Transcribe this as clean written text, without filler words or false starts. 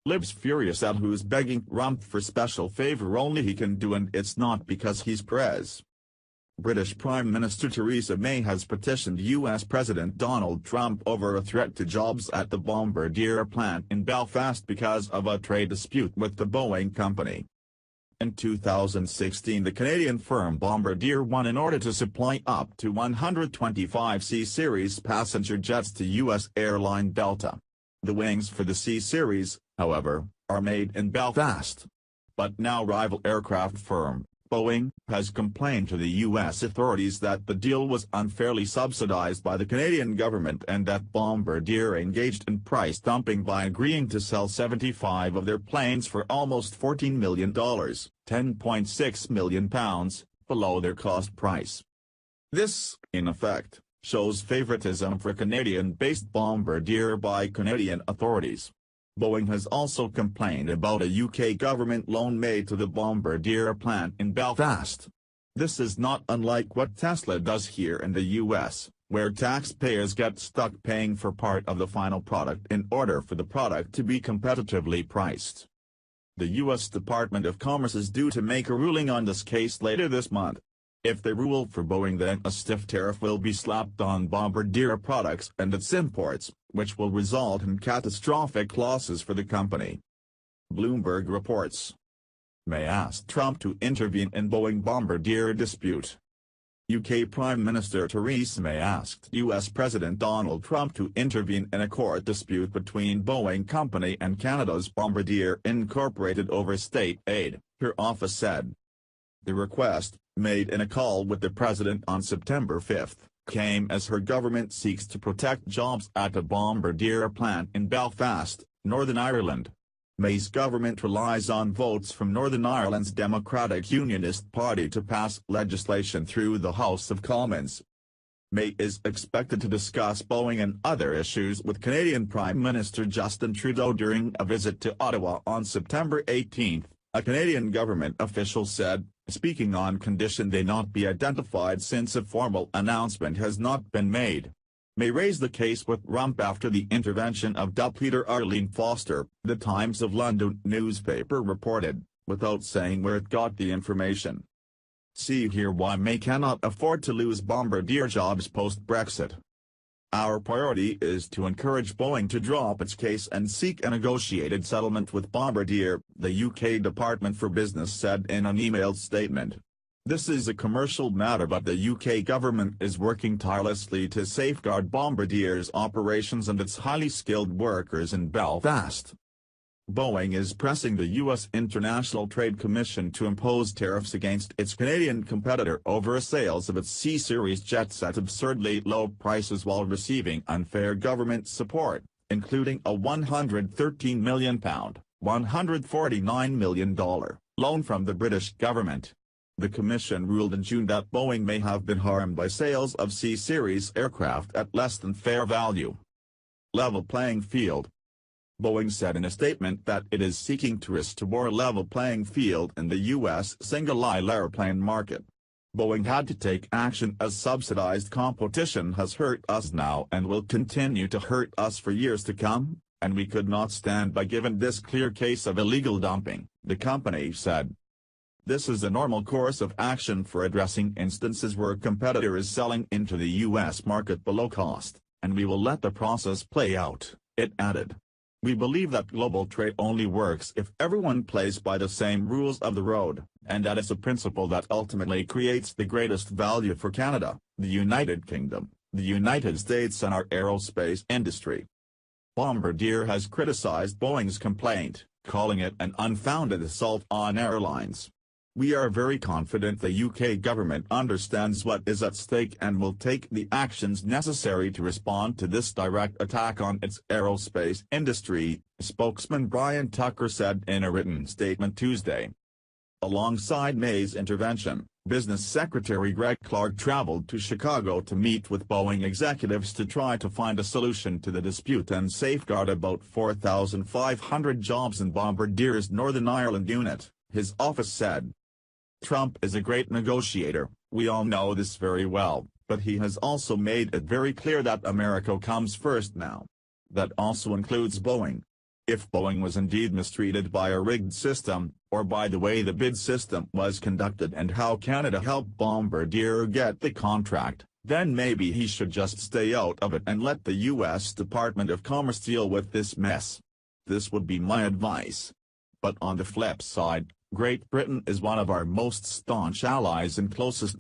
Libs furious at who's begging Trump for special favor only he can do, and it's not because he's Prez. British Prime Minister Theresa May has petitioned US President Donald Trump over a threat to jobs at the Bombardier plant in Belfast because of a trade dispute with the Boeing company. In 2016 the Canadian firm Bombardier won an order to supply up to 125 C-Series passenger jets to U.S. airline Delta. The wings for the C-Series, however, are made in Belfast. But now rival aircraft firm, Boeing, has complained to the U.S. authorities that the deal was unfairly subsidized by the Canadian government and that Bombardier engaged in price dumping by agreeing to sell 75 of their planes for almost $14 million, £10.6 million, below their cost price. This, in effect, shows favoritism for Canadian-based Bombardier by Canadian authorities. Boeing has also complained about a UK government loan made to the Bombardier plant in Belfast. This is not unlike what Tesla does here in the US, where taxpayers get stuck paying for part of the final product in order for the product to be competitively priced. The US Department of Commerce is due to make a ruling on this case later this month. If they rule for Boeing, then a stiff tariff will be slapped on Bombardier products and its imports, which will result in catastrophic losses for the company. Bloomberg reports. May asked Trump to intervene in Boeing Bombardier dispute. UK Prime Minister Theresa May asked US President Donald Trump to intervene in a court dispute between Boeing Company and Canada's Bombardier Incorporated over state aid, her office said. The request, made in a call with the president on September 5, came as her government seeks to protect jobs at the Bombardier plant in Belfast, Northern Ireland. May's government relies on votes from Northern Ireland's Democratic Unionist Party to pass legislation through the House of Commons. May is expected to discuss Boeing and other issues with Canadian Prime Minister Justin Trudeau during a visit to Ottawa on September 18, a Canadian government official said, speaking on condition they not be identified since a formal announcement has not been made. May raised the case with Trump after the intervention of DUP leader Arlene Foster, the Times of London newspaper reported, without saying where it got the information. See here why May cannot afford to lose Bombardier jobs post-Brexit. Our priority is to encourage Boeing to drop its case and seek a negotiated settlement with Bombardier, the UK Department for Business said in an emailed statement. This is a commercial matter, but the UK government is working tirelessly to safeguard Bombardier's operations and its highly skilled workers in Belfast. Boeing is pressing the U.S. International Trade Commission to impose tariffs against its Canadian competitor over sales of its C-Series jets at absurdly low prices while receiving unfair government support, including a £113 million, $149 million, loan from the British government. The Commission ruled in June that Boeing may have been harmed by sales of C-Series aircraft at less than fair value. Level playing field. Boeing said in a statement that it is seeking to restore a level playing field in the U.S. single-aisle airplane market. Boeing had to take action as subsidized competition has hurt us now and will continue to hurt us for years to come, and we could not stand by given this clear case of illegal dumping, the company said. This is a normal course of action for addressing instances where a competitor is selling into the U.S. market below cost, and we will let the process play out, it added. We believe that global trade only works if everyone plays by the same rules of the road, and that is a principle that ultimately creates the greatest value for Canada, the United Kingdom, the United States and our aerospace industry. Bombardier has criticized Boeing's complaint, calling it an unfounded assault on airlines. We are very confident the UK government understands what is at stake and will take the actions necessary to respond to this direct attack on its aerospace industry, spokesman Brian Tucker said in a written statement Tuesday. Alongside May's intervention, Business Secretary Greg Clark traveled to Chicago to meet with Boeing executives to try to find a solution to the dispute and safeguard about 4,500 jobs in Bombardier's Northern Ireland unit, his office said. Trump is a great negotiator, we all know this very well, but he has also made it very clear that America comes first now. That also includes Boeing. If Boeing was indeed mistreated by a rigged system, or by the way the bid system was conducted and how Canada helped Bombardier get the contract, then maybe he should just stay out of it and let the U.S. Department of Commerce deal with this mess. This would be my advice. But on the flip side, Great Britain is one of our most staunch allies and closest